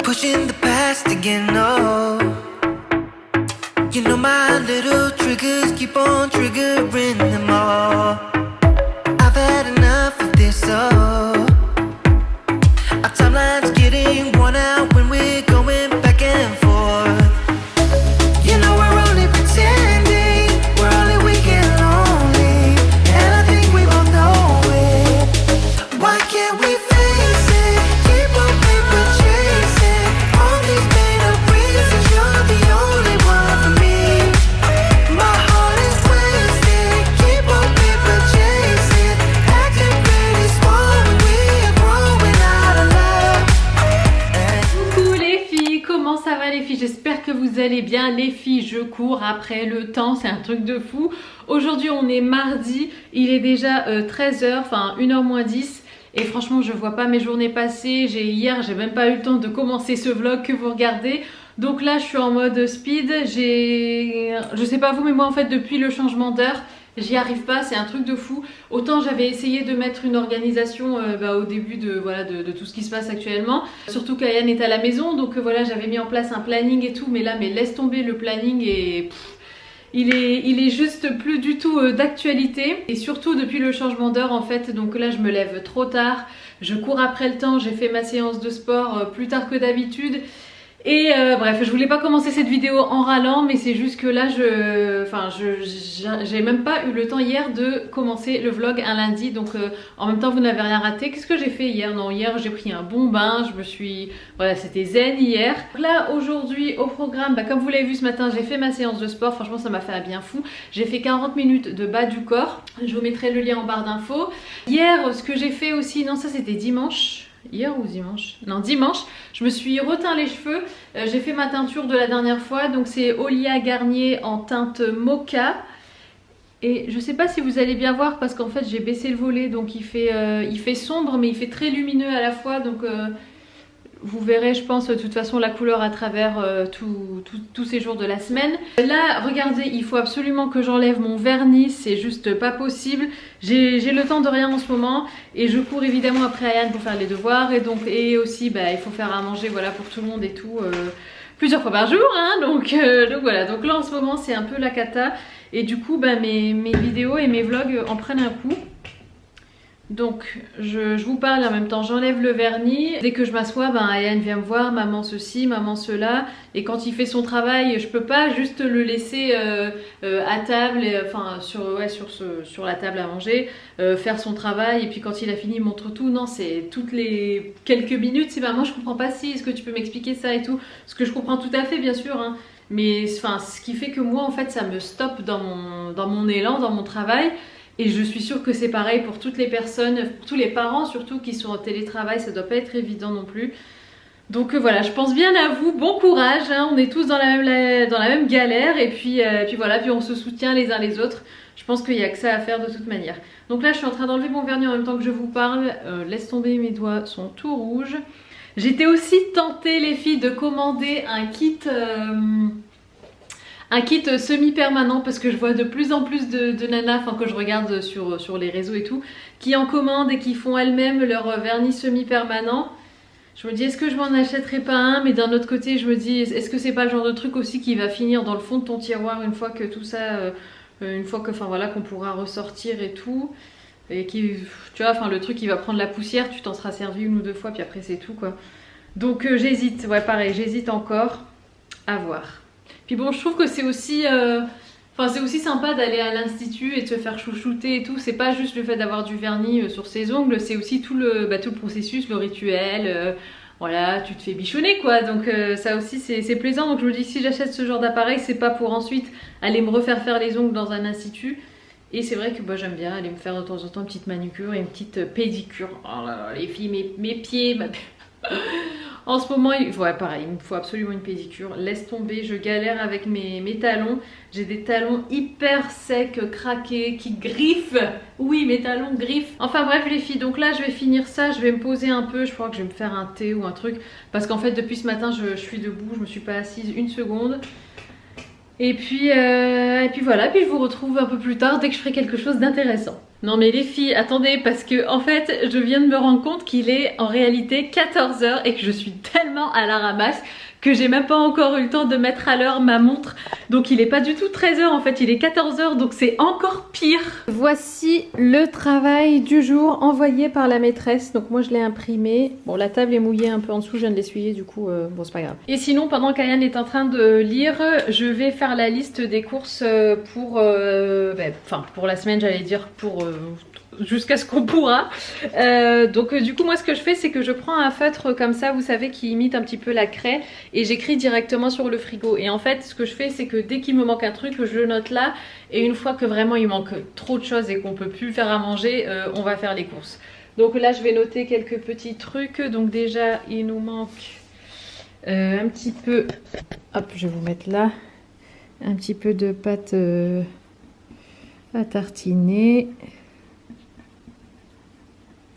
Pushing the past again, no. You know my little triggers keep on triggering them all. I've had enough of this, oh. Our timeline's getting worn out when we're going back and forth. You know we're only pretending, we're only weak and lonely, and I think we both know it. Why can't we face it? Keep on paper chasing all these made up reasons. You're the only one for me. My heart is wasted. Keep on paper chasing, acting pretty small when we're growing out of love. Coucou les filles, comment ça va les filles? J'espère que vous allez bien les filles. Je cours après le temps, c'est un truc de fou. Aujourd'hui on est mardi, il est déjà 13h, enfin 1h moins 10. Et franchement je vois pas mes journées passer. Hier j'ai même pas eu le temps de commencer ce vlog que vous regardez. Donc là je suis en mode speed. Je sais pas vous mais moi en fait depuis le changement d'heure j'y arrive pas, c'est un truc de fou. Autant j'avais essayé de mettre une organisation au début de tout ce qui se passe actuellement. Surtout qu'Ayane est à la maison, donc voilà, j'avais mis en place un planning et tout. Mais là, laisse tomber le planning et il est juste plus du tout d'actualité. Et surtout depuis le changement d'heure en fait, donc là je me lève trop tard. Je cours après le temps, j'ai fait ma séance de sport plus tard que d'habitude. Et bref, je voulais pas commencer cette vidéo en râlant, mais c'est juste que là j'ai même pas eu le temps hier de commencer le vlog un lundi. Donc en même temps vous n'avez rien raté. Qu'est-ce que j'ai fait hier? Non, hier j'ai pris un bon bain, voilà, c'était zen hier. Donc là aujourd'hui au programme, comme vous l'avez vu ce matin, j'ai fait ma séance de sport. Franchement ça m'a fait un bien fou. J'ai fait 40 minutes de bas du corps. Je vous mettrai le lien en barre d'infos. Hier ce que j'ai fait aussi, non ça c'était dimanche. Hier ou dimanche? Non, dimanche, je me suis reteint les cheveux. J'ai fait ma teinture de la dernière fois. Donc c'est Olia Garnier en teinte mocha. Et je sais pas si vous allez bien voir parce qu'en fait j'ai baissé le volet. Donc il fait sombre mais il fait très lumineux à la fois. Donc vous verrez je pense de toute façon la couleur à travers tous ces jours de la semaine. Là regardez, il faut absolument que j'enlève mon vernis, c'est juste pas possible. J'ai le temps de rien en ce moment. Et je cours évidemment après Ayane pour faire les devoirs. Et aussi il faut faire à manger voilà, pour tout le monde et tout. Plusieurs fois par jour hein, donc voilà. Donc là en ce moment c'est un peu la cata. Et du coup mes vidéos et mes vlogs en prennent un coup. Donc je vous parle en même temps, j'enlève le vernis. Dès que je m'assois, Ayane vient me voir, maman ceci, maman cela. Et quand il fait son travail, je peux pas juste le laisser à table, sur la table à manger, faire son travail. Et puis quand il a fini, il montre tout. Non, c'est toutes les quelques minutes. C'est maman, je comprends pas si, est-ce que tu peux m'expliquer ça et tout. Ce que je comprends tout à fait, bien sûr. Hein. Mais ce qui fait que moi, en fait, ça me stoppe dans mon élan, dans mon travail. Et je suis sûre que c'est pareil pour toutes les personnes, pour tous les parents surtout qui sont en télétravail, ça doit pas être évident non plus. Donc voilà, je pense bien à vous, bon courage, hein, on est tous dans la même galère et puis voilà, puis on se soutient les uns les autres. Je pense qu'il n'y a que ça à faire de toute manière. Donc là je suis en train d'enlever mon vernis en même temps que je vous parle, laisse tomber, mes doigts sont tout rouges. J'étais aussi tentée les filles de commander un kit semi-permanent parce que je vois de plus en plus de nanas, quand je regarde sur les réseaux et tout, qui en commandent et qui font elles-mêmes leur vernis semi-permanent. Je me dis est-ce que je m'en achèterai pas un, mais d'un autre côté je me dis est-ce que c'est pas le genre de truc aussi qui va finir dans le fond de ton tiroir une fois que tout ça, qu'on pourra ressortir et tout. Et qui, tu vois, le truc qui va prendre la poussière, tu t'en seras servi une ou deux fois puis après c'est tout quoi. Donc j'hésite, ouais pareil, j'hésite encore, à voir. Puis bon, je trouve que c'est aussi, c'est aussi sympa d'aller à l'institut et de se faire chouchouter et tout. C'est pas juste le fait d'avoir du vernis sur ses ongles, c'est aussi tout le processus, le rituel. Voilà, tu te fais bichonner quoi. Donc ça aussi c'est plaisant. Donc je me dis que si j'achète ce genre d'appareil, c'est pas pour ensuite aller me refaire faire les ongles dans un institut. Et c'est vrai que j'aime bien aller me faire de temps en temps une petite manucure et une petite pédicure. Oh là là, les filles, mes pieds, En ce moment, pareil, il me faut absolument une pédicure. Laisse tomber, je galère avec mes talons. J'ai des talons hyper secs, craqués, qui griffent. Oui, mes talons griffent. Enfin bref les filles, donc là je vais finir ça, je vais me poser un peu. Je crois que je vais me faire un thé ou un truc. Parce qu'en fait depuis ce matin, je suis debout, je me suis pas assise une seconde. Et puis voilà, puis je vous retrouve un peu plus tard dès que je ferai quelque chose d'intéressant. Non mais les filles, attendez, parce que en fait, je viens de me rendre compte qu'il est en réalité 14 h et que je suis tellement à la ramasse que j'ai même pas encore eu le temps de mettre à l'heure ma montre. Donc il est pas du tout 13 h en fait, il est 14 h, donc c'est encore pire. Voici le travail du jour envoyé par la maîtresse. Donc moi je l'ai imprimé. Bon, la table est mouillée un peu en dessous, je viens de l'essuyer, du coup bon, c'est pas grave. Et sinon, pendant qu'Ayane est en train de lire, je vais faire la liste des courses pour pour la semaine, j'allais dire, pour jusqu'à ce qu'on pourra. Donc du coup moi ce que je fais, c'est que je prends un feutre comme ça, vous savez, qui imite un petit peu la craie, et j'écris directement sur le frigo. Et en fait ce que je fais, c'est que dès qu'il me manque un truc, je le note là, et une fois que vraiment il manque trop de choses et qu'on peut plus faire à manger, on va faire les courses. Donc là je vais noter quelques petits trucs. Donc déjà il nous manque un petit peu, hop, je vais vous mettre là, un petit peu de pâte à tartiner.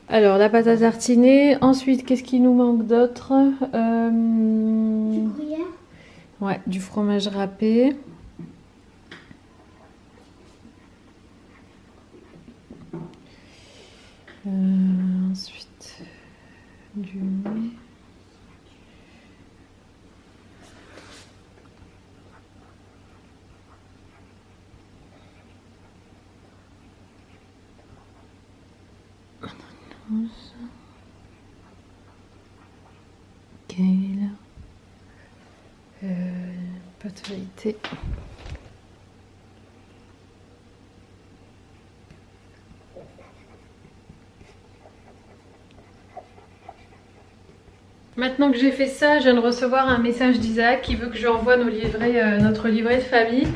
Alors la pâte à tartiner, ensuite qu'est-ce qui nous manque d'autre? Du gruyère. Ouais, du fromage râpé. Ensuite du lait. Kale, pâte feuilletée. Maintenant que j'ai fait ça, je viens de recevoir un message d'Isaac qui veut que je lui envoie notre livret de famille,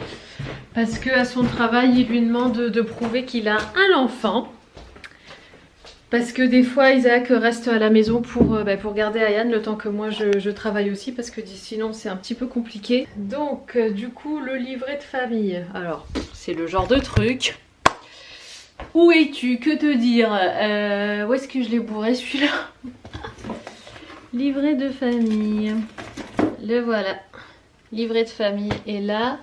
parce qu'à son travail, il lui demande de prouver qu'il a un enfant. Parce que des fois Isaac reste à la maison pour garder Ayane le temps que moi je travaille aussi, parce que sinon c'est un petit peu compliqué. Donc du coup le livret de famille, alors c'est le genre de truc. Où es-tu? Que te dire? Où est-ce que je l'ai bourré celui-là? Livret de famille. Le voilà. Livret de famille est là.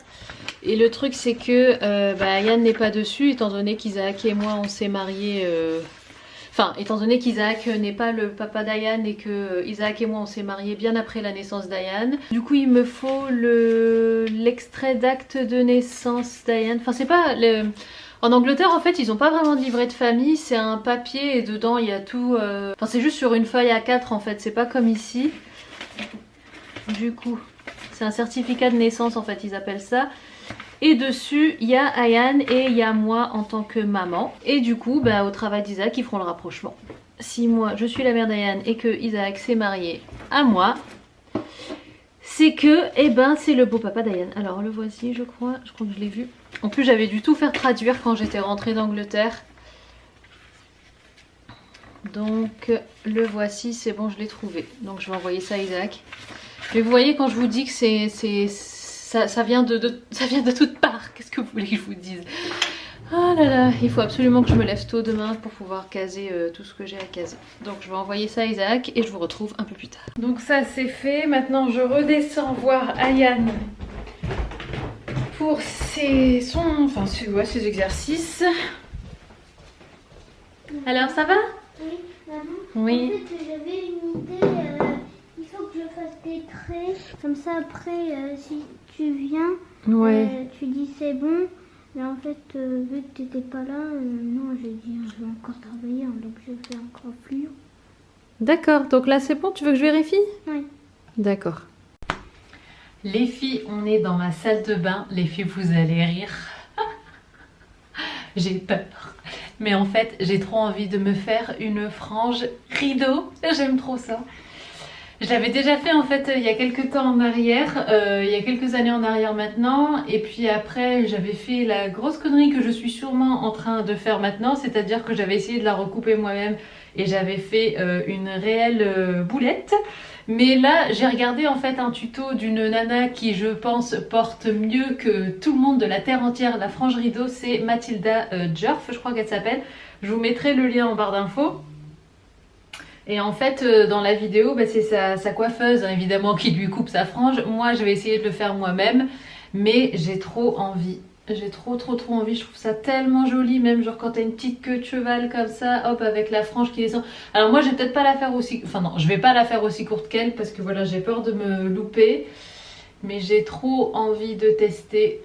Et le truc c'est que Ayane n'est pas dessus, étant donné qu'Isaac et moi on s'est mariés... Enfin, étant donné qu'Isaac n'est pas le papa d'Ayane et que Isaac et moi on s'est mariés bien après la naissance d'Ayane. Du coup il me faut l'extrait d'acte de naissance d'Ayane. Enfin c'est pas... En Angleterre en fait ils ont pas vraiment de livret de famille, c'est un papier et dedans il y a tout... Enfin c'est juste sur une feuille A4 en fait, c'est pas comme ici. Du coup c'est un certificat de naissance en fait, ils appellent ça. Et dessus, il y a Ayane et il y a moi en tant que maman. Et du coup, au travail d'Isaac, ils feront le rapprochement. Si moi, je suis la mère d'Ayane et que Isaac s'est marié à moi, c'est que, c'est le beau papa d'Ayane. Alors, le voici, je crois que je l'ai vu. En plus, j'avais dû tout faire traduire quand j'étais rentrée d'Angleterre. Donc, le voici, c'est bon, je l'ai trouvé. Donc, je vais envoyer ça à Isaac. Mais vous voyez, quand je vous dis que ça vient de toutes parts. Qu'est-ce que vous voulez que je vous dise? Oh là là, il faut absolument que je me lève tôt demain pour pouvoir caser tout ce que j'ai à caser. Donc je vais envoyer ça à Isaac et je vous retrouve un peu plus tard. Donc ça c'est fait. Maintenant je redescends voir Ayane pour ses exercices. Alors ça va? Oui, maman. Oui. En fait, j'avais une idée. Il faut que je fasse des traits. Comme ça, après, si tu viens, tu dis c'est bon. Mais en fait, vu que tu n'étais pas là, non, j'ai dit je vais encore travailler, donc je vais faire encore plus. D'accord, donc là c'est bon, tu veux que je vérifie? Oui. D'accord. Les filles, on est dans ma salle de bain. Les filles, vous allez rire. J'ai peur. Mais en fait, j'ai trop envie de me faire une frange rideau. J'aime trop ça. Je l'avais déjà fait en fait il y a quelques temps en arrière, il y a quelques années en arrière maintenant. Et puis après, j'avais fait la grosse connerie que je suis sûrement en train de faire maintenant. C'est-à-dire que j'avais essayé de la recouper moi-même et j'avais fait une réelle boulette. Mais là, j'ai regardé en fait un tuto d'une nana qui, je pense, porte mieux que tout le monde de la terre entière la frange rideau. C'est Mathilda Djerf, je crois qu'elle s'appelle. Je vous mettrai le lien en barre d'infos. Et en fait, dans la vidéo, c'est sa coiffeuse, hein, évidemment, qui lui coupe sa frange. Moi, je vais essayer de le faire moi-même. Mais j'ai trop envie. J'ai trop envie, je trouve ça tellement joli, même genre quand t'as une petite queue de cheval comme ça, hop, avec la frange qui descend. Alors moi je vais peut-être pas la faire aussi, enfin non, je vais pas la faire aussi courte qu'elle parce que voilà, j'ai peur de me louper. Mais j'ai trop envie de tester.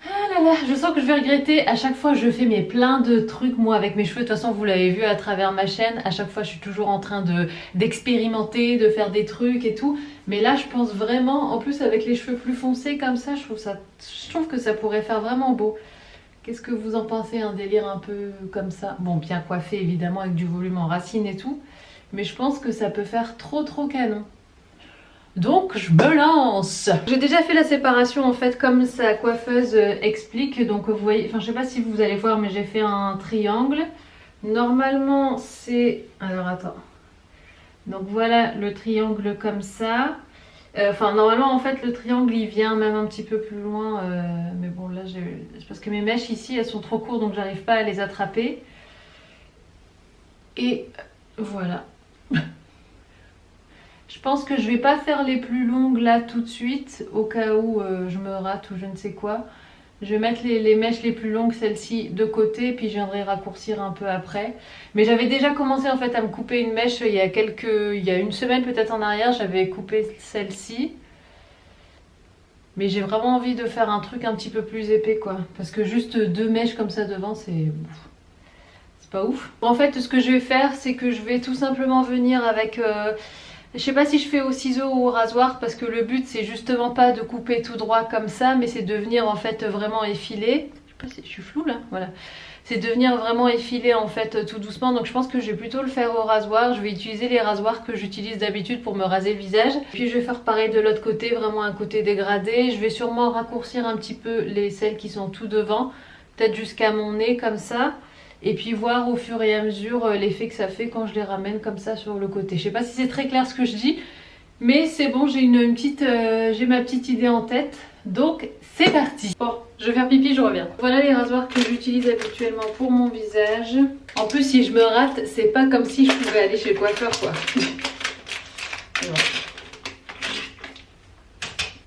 Ah là là, je sens que je vais regretter. À chaque fois je fais plein de trucs moi avec mes cheveux. De toute façon vous l'avez vu à travers ma chaîne. À chaque fois je suis toujours en train d'expérimenter, de faire des trucs et tout. Mais là je pense vraiment, en plus avec les cheveux plus foncés comme ça, je trouve que ça pourrait faire vraiment beau. Qu'est-ce que vous en pensez, un délire un peu comme ça? Bon, bien coiffé évidemment avec du volume en racines et tout. Mais je pense que ça peut faire trop canon. Donc je me lance. J'ai déjà fait la séparation en fait comme sa coiffeuse explique. Donc vous voyez, enfin je sais pas si vous allez voir mais j'ai fait un triangle. Normalement c'est... Alors attends. Donc voilà le triangle comme ça. Enfin normalement en fait le triangle il vient même un petit peu plus loin. Mais bon là c'est parce que mes mèches ici elles sont trop courtes donc j'arrive pas à les attraper. Et voilà. Je pense que je vais pas faire les plus longues là tout de suite, au cas où je me rate ou je ne sais quoi. Je vais mettre les mèches les plus longues, celles-ci, de côté, puis je viendrai raccourcir un peu après. Mais j'avais déjà commencé en fait à me couper une mèche il y a une semaine peut-être en arrière, j'avais coupé celle-ci. Mais j'ai vraiment envie de faire un truc un petit peu plus épais quoi. Parce que juste 2 mèches comme ça devant, c'est pas ouf. En fait, ce que je vais faire, c'est que je vais tout simplement venir avec... Je sais pas si je fais au ciseau ou au rasoir parce que le but c'est justement pas de couper tout droit comme ça mais c'est de venir en fait vraiment effiler. Je sais pas si je suis floue là, voilà. C'est de venir vraiment effiler en fait tout doucement, donc je pense que je vais plutôt le faire au rasoir. Je vais utiliser les rasoirs que j'utilise d'habitude pour me raser le visage. Puis je vais faire pareil de l'autre côté, vraiment un côté dégradé. Je vais sûrement raccourcir un petit peu celles qui sont tout devant, peut-être jusqu'à mon nez comme ça. Et puis voir au fur et à mesure l'effet que ça fait quand je les ramène comme ça sur le côté. Je sais pas si c'est très clair ce que je dis, mais c'est bon, j'ai j'ai ma petite idée en tête. Donc c'est parti. Bon, je vais faire pipi, je reviens. Voilà les rasoirs que j'utilise habituellement pour mon visage. En plus si je me rate, c'est pas comme si je pouvais aller chez le coiffeur quoi.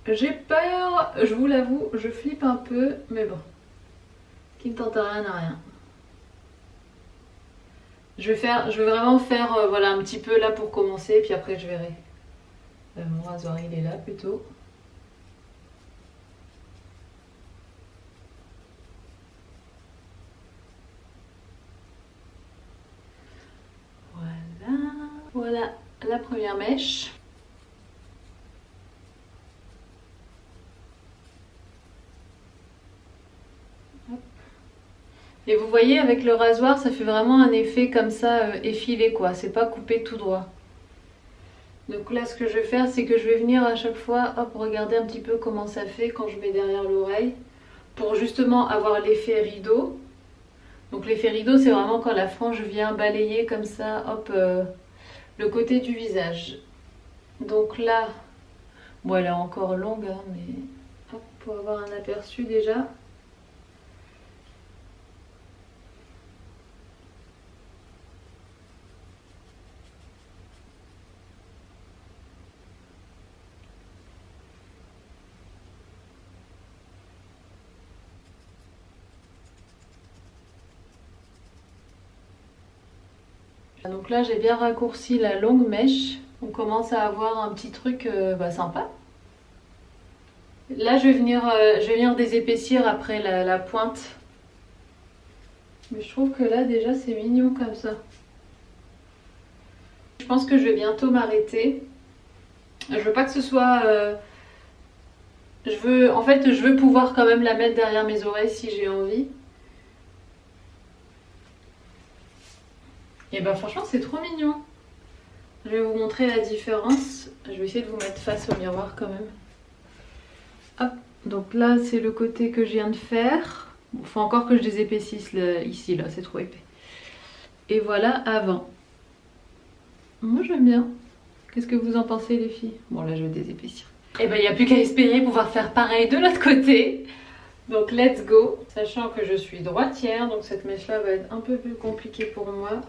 J'ai peur, je vous l'avoue, je flippe un peu, mais bon. Qui ne tente rien n'a rien. Je vais vraiment faire voilà, un petit peu là pour commencer, puis après je verrai. Mon rasoir il est là plutôt. Voilà la première mèche. Et vous voyez avec le rasoir ça fait vraiment un effet comme ça effilé quoi, c'est pas coupé tout droit. Donc là ce que je vais faire c'est que je vais venir à chaque fois hop regarder un petit peu comment ça fait quand je mets derrière l'oreille pour justement avoir l'effet rideau. Donc l'effet rideau c'est vraiment quand la frange vient balayer comme ça hop le côté du visage. Donc là, bon elle est encore longue hein, mais hop, pour avoir un aperçu déjà. Donc là j'ai bien raccourci la longue mèche, on commence à avoir un petit truc sympa. Là je vais venir désépaissir après la pointe. Mais je trouve que là déjà c'est mignon comme ça. Je pense que je vais bientôt m'arrêter. Je veux pas que ce soit... En fait je veux pouvoir quand même la mettre derrière mes oreilles si j'ai envie. Et bah franchement c'est trop mignon. Je vais vous montrer la différence. Je vais essayer de vous mettre face au miroir quand même. Hop, donc là c'est le côté que je viens de faire. Il faut encore que je les épaississe ici là, c'est trop épais. Et voilà avant. Moi j'aime bien. Qu'est-ce que vous en pensez les filles? Bon là je vais désépaissir. Et ben il n'y a plus qu'à espérer pouvoir faire pareil de l'autre côté. Donc let's go. Sachant que je suis droitière, donc cette mèche là va être un peu plus compliquée pour moi.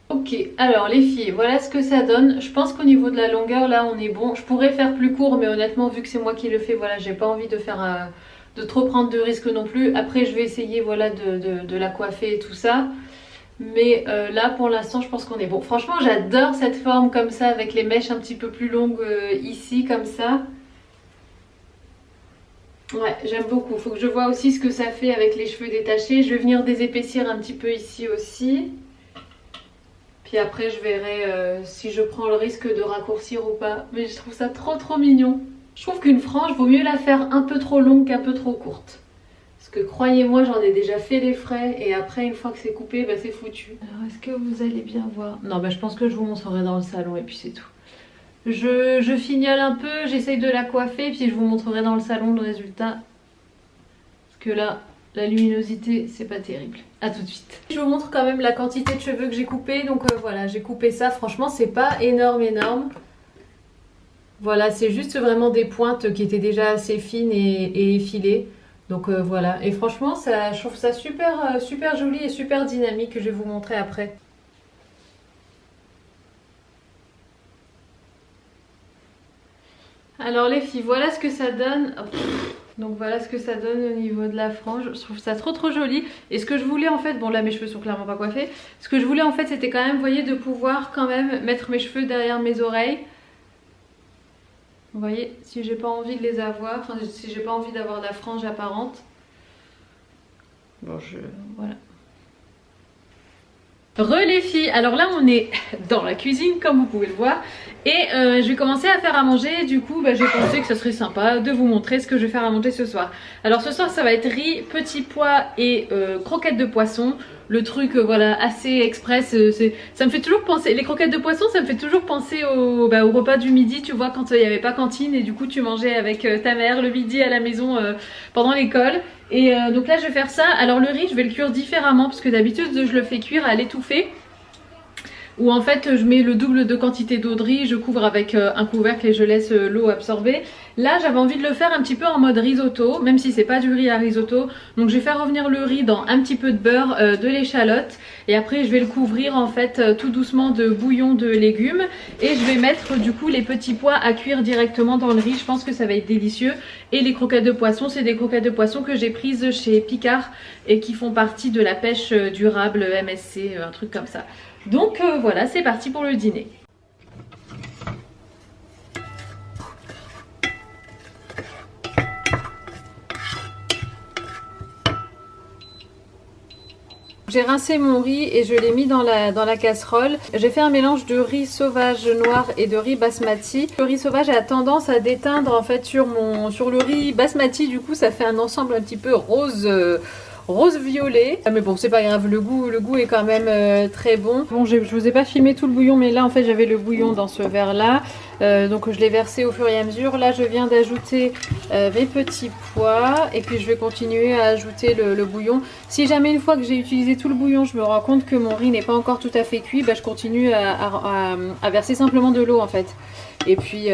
Ok, Ok, alors les filles, voilà ce que ça donne. Je pense qu'au niveau de la longueur, là, on est bon. Je pourrais faire plus court, mais honnêtement, vu que c'est moi qui le fais, voilà, j'ai pas envie de faire de trop prendre de risques non plus. Après, je vais essayer, voilà, de la coiffer et tout ça. Mais là, pour l'instant, je pense qu'on est bon. Franchement, j'adore cette forme comme ça, avec les mèches un petit peu plus longues ici, comme ça. Ouais, j'aime beaucoup. Faut que je vois aussi ce que ça fait avec les cheveux détachés. Je vais venir désépaissir un petit peu ici aussi. Puis après, je verrai si je prends le risque de raccourcir ou pas. Mais je trouve ça trop mignon. Je trouve qu'une frange, vaut mieux la faire un peu trop longue qu'un peu trop courte. Parce que croyez-moi, j'en ai déjà fait les frais. Et après, une fois que c'est coupé, bah, c'est foutu. Alors, est-ce que vous allez bien voir? Non, bah, je pense que je vous montrerai dans le salon et puis c'est tout. Je fignole un peu, j'essaye de la coiffer. Puis je vous montrerai dans le salon le résultat. Parce que là... la luminosité, c'est pas terrible. A tout de suite. Je vous montre quand même la quantité de cheveux que j'ai coupé. Donc voilà, j'ai coupé ça. Franchement, c'est pas énorme. Voilà, c'est juste vraiment des pointes qui étaient déjà assez fines et effilées. Donc voilà. Et franchement, je trouve ça super joli et super dynamique. Je vais vous montrer après. Alors les filles, voilà ce que ça donne. Donc voilà ce que ça donne au niveau de la frange. Je trouve ça trop joli. Et ce que je voulais en fait, bon là mes cheveux sont clairement pas coiffés. Ce que je voulais en fait c'était quand même, vous voyez, de pouvoir quand même mettre mes cheveux derrière mes oreilles. Vous voyez, si j'ai pas envie de les avoir, enfin si j'ai pas envie d'avoir la frange apparente. Bon voilà. Les filles, alors là on est dans la cuisine comme vous pouvez le voir et je vais commencer à faire à manger. Du coup j'ai pensé que ça serait sympa de vous montrer ce que je vais faire à manger ce soir. Alors ce soir ça va être riz, petits pois et croquettes de poisson. Le truc voilà assez express, ça me fait toujours penser, les croquettes de poisson ça me fait toujours penser au repas du midi, tu vois, quand il n'y avait pas cantine et du coup tu mangeais avec ta mère le midi à la maison pendant l'école. Et donc là je vais faire ça. Alors le riz je vais le cuire différemment parce que d'habitude je le fais cuire à l'étouffée, où en fait je mets le double de quantité d'eau de riz, je couvre avec un couvercle et je laisse l'eau absorber. Là j'avais envie de le faire un petit peu en mode risotto, même si c'est pas du riz à risotto. Donc je vais faire revenir le riz dans un petit peu de beurre, de l'échalote, et après je vais le couvrir en fait tout doucement de bouillon de légumes. Et je vais mettre du coup les petits pois à cuire directement dans le riz, je pense que ça va être délicieux. Et les croquettes de poisson, c'est des croquettes de poisson que j'ai prises chez Picard et qui font partie de la pêche durable MSC, un truc comme ça. Donc voilà, c'est parti pour le dîner. J'ai rincé mon riz et je l'ai mis dans la casserole. J'ai fait un mélange de riz sauvage noir et de riz basmati. Le riz sauvage a tendance à déteindre en fait sur le riz basmati, du coup ça fait un ensemble un petit peu rose violet, mais bon c'est pas grave, le goût est quand même très bon. Bon je vous ai pas filmé tout le bouillon, mais là en fait j'avais le bouillon dans ce verre là, donc je l'ai versé au fur et à mesure. Là je viens d'ajouter mes petits pois et puis je vais continuer à ajouter le bouillon. Si jamais une fois que j'ai utilisé tout le bouillon je me rends compte que mon riz n'est pas encore tout à fait cuit, bah, je continue à verser simplement de l'eau en fait. Et puis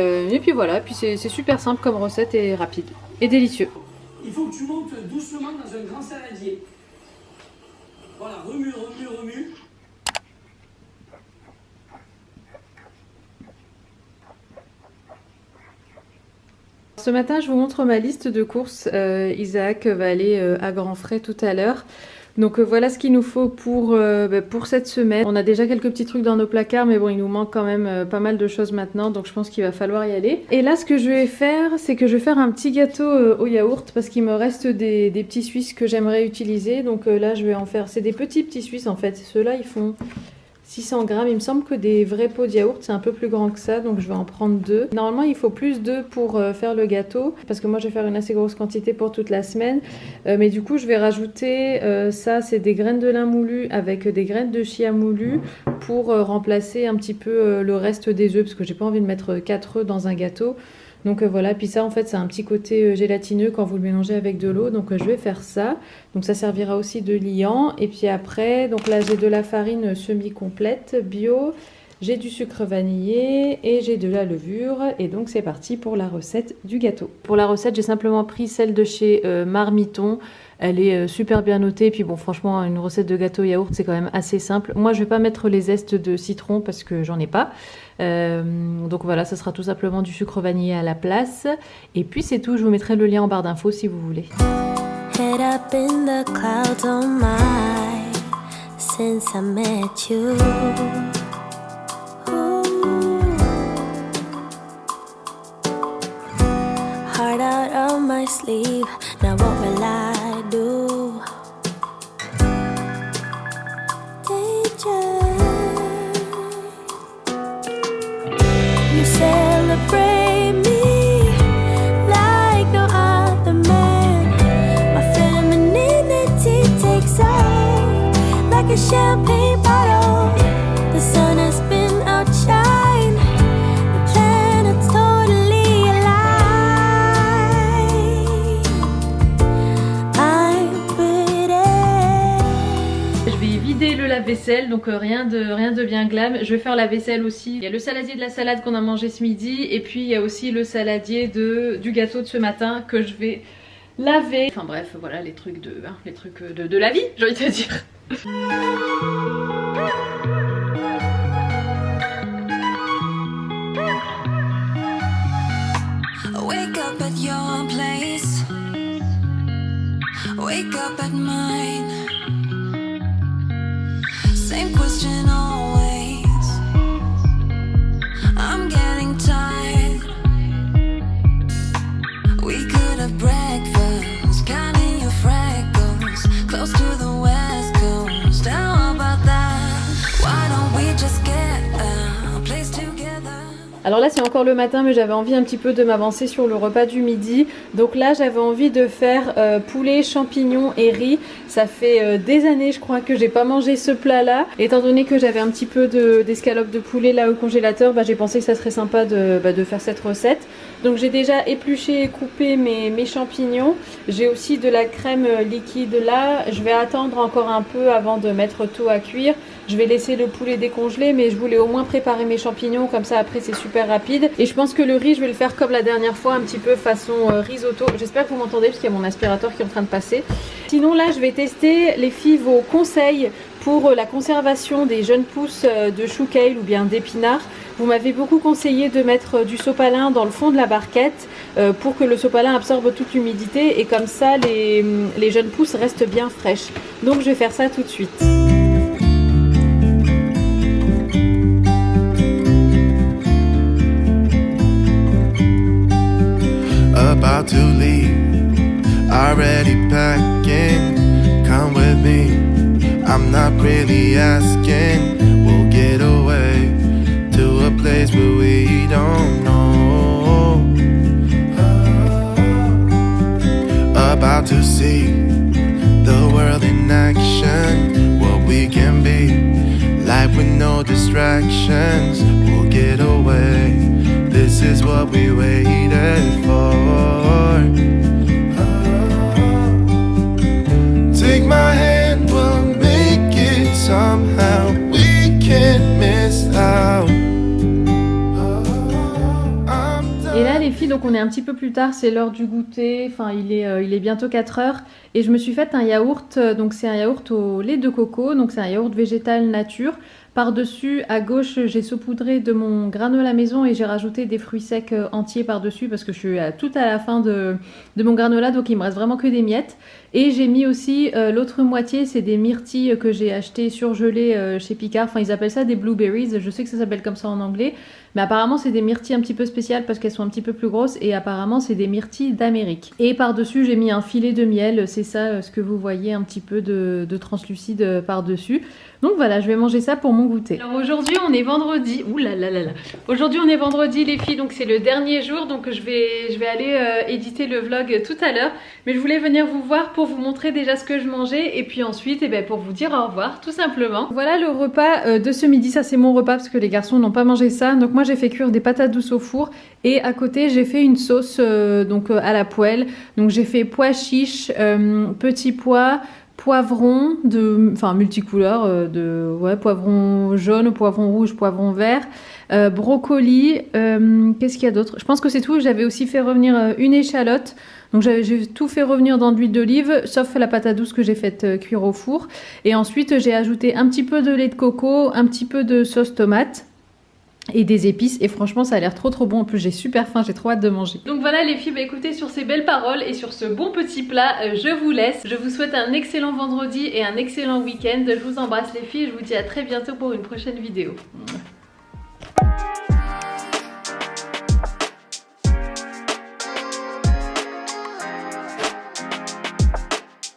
voilà, puis c'est super simple comme recette et rapide et délicieux. Il faut que tu montes doucement dans un grand saladier. Voilà, remue. Ce matin, je vous montre ma liste de courses. Isaac va aller à Grand Frais tout à l'heure. Donc voilà ce qu'il nous faut pour cette semaine. On a déjà quelques petits trucs dans nos placards, mais bon, il nous manque quand même pas mal de choses maintenant, donc je pense qu'il va falloir y aller. Et là, ce que je vais faire, c'est que je vais faire un petit gâteau au yaourt, parce qu'il me reste des petits Suisses que j'aimerais utiliser. Donc là, je vais en faire, c'est des petits Suisses en fait. Ceux-là, ils font 600 grammes. Il me semble que des vrais pots de yaourt, c'est un peu plus grand que ça, donc je vais en prendre 2. Normalement, il faut plus d'œufs pour faire le gâteau, parce que moi, je vais faire une assez grosse quantité pour toute la semaine. Mais du coup, je vais rajouter ça, c'est des graines de lin moulu avec des graines de chia moulu pour remplacer un petit peu le reste des œufs, parce que j'ai pas envie de mettre 4 œufs dans un gâteau. Donc voilà, puis ça en fait c'est un petit côté gélatineux quand vous le mélangez avec de l'eau, donc je vais faire ça. Donc ça servira aussi de liant. Et puis après, donc là j'ai de la farine semi-complète bio, j'ai du sucre vanillé et j'ai de la levure. Et donc c'est parti pour la recette du gâteau. Pour la recette, j'ai simplement pris celle de chez Marmiton. Elle est super bien notée. Puis bon, franchement, une recette de gâteau yaourt, c'est quand même assez simple. Moi, je vais pas mettre les zestes de citron parce que j'en ai pas. Donc voilà, ça sera tout simplement du sucre vanillé à la place. Et puis c'est tout, je vous mettrai le lien en barre d'infos si vous voulez. Head up in the clouds, oh my, since I met you. Ooh. Heart out of my sleeve, now what will I do? DJ, you celebrate me like no other man. My femininity takes off like a champagne bottle. The sun has been outshine. The planet's totally alive. I'm pretty. Je vais vider le lave-vaisselle, donc rien de bien glam. Je vais faire la vaisselle aussi. Il y a le saladier de la salade qu'on a mangé ce midi, et puis il y a aussi le saladier du gâteau de ce matin que je vais laver. Enfin bref, voilà les trucs de la vie, j'ai envie de te dire. Wake up at your place, wake up at mine. Same question always. I'm getting tired. We could have breakfast, counting your freckles, close to the west coast. How about that? Why don't we just get a place together? Alors là c'est encore le matin, mais j'avais envie un petit peu de m'avancer sur le repas du midi. Donc là j'avais envie de faire poulet, champignons et riz. Ça fait des années je crois que j'ai pas mangé ce plat là. Étant donné que j'avais un petit peu d'escalope de poulet là au congélateur, j'ai pensé que ça serait sympa de faire cette recette. Donc j'ai déjà épluché et coupé mes champignons. J'ai aussi de la crème liquide là. Je vais attendre encore un peu avant de mettre tout à cuire. Je vais laisser le poulet décongeler, mais je voulais au moins préparer mes champignons, comme ça après c'est super rapide. Et je pense que le riz, je vais le faire comme la dernière fois, un petit peu façon risotto. J'espère que vous m'entendez parce qu'il y a mon aspirateur qui est en train de passer. Sinon là, je vais tester, les filles, vos conseils pour la conservation des jeunes pousses de chou kale ou bien d'épinards. Vous m'avez beaucoup conseillé de mettre du sopalin dans le fond de la barquette pour que le sopalin absorbe toute l'humidité et comme ça les jeunes pousses restent bien fraîches. Donc je vais faire ça tout de suite. About to leave, already packing. Come with me, I'm not really asking. We'll get away to a place where we don't know. About to see the world in action, what we can be, life with no distractions. We'll get away, this is what we waited for. Take my hand, we'll make it somehow. We can't miss out. Et là les filles, donc on est un petit peu plus tard, c'est l'heure du goûter, enfin il est bientôt 4 heures et je me suis fait un yaourt, donc c'est un yaourt au lait de coco, donc c'est un yaourt végétal nature. Par-dessus, à gauche, j'ai saupoudré de mon granola maison et j'ai rajouté des fruits secs entiers par-dessus parce que je suis tout à la fin de mon granola, donc il me reste vraiment que des miettes. Et j'ai mis aussi l'autre moitié, c'est des myrtilles que j'ai achetées surgelées chez Picard. Enfin, ils appellent ça des blueberries, je sais que ça s'appelle comme ça en anglais. Mais apparemment, c'est des myrtilles un petit peu spéciales parce qu'elles sont un petit peu plus grosses. Et apparemment, c'est des myrtilles d'Amérique. Et par-dessus, j'ai mis un filet de miel. C'est ça, ce que vous voyez, un petit peu de translucide par-dessus. Donc voilà, je vais manger ça pour mon goûter. Alors aujourd'hui, on est vendredi. Ouh là là là là. Aujourd'hui, on est vendredi, les filles. Donc c'est le dernier jour. Donc je vais aller éditer le vlog tout à l'heure. Mais je voulais venir vous voir pour vous montrer déjà ce que je mangeais. Et puis ensuite, pour vous dire au revoir, tout simplement. Voilà le repas de ce midi. Ça, c'est mon repas parce que les garçons n'ont pas mangé ça. Donc moi, j'ai fait cuire des patates douces au four. Et à côté, j'ai fait une sauce à la poêle. Donc j'ai fait pois chiches, petits pois poivrons enfin multicouleurs, poivron jaune, poivron rouge, poivron vert, brocoli, qu'est-ce qu'il y a d'autre? Je pense que c'est tout. J'avais aussi fait revenir une échalote. Donc j'ai tout fait revenir dans de l'huile d'olive, sauf la patate douce que j'ai faite cuire au four. Et ensuite j'ai ajouté un petit peu de lait de coco, un petit peu de sauce tomate et des épices, et franchement ça a l'air trop bon. En plus j'ai super faim, j'ai trop hâte de manger. Donc voilà les filles, écoutez, sur ces belles paroles et sur ce bon petit plat, je vous laisse. Je vous souhaite un excellent vendredi et un excellent week-end. Je vous embrasse les filles et je vous dis à très bientôt pour une prochaine vidéo.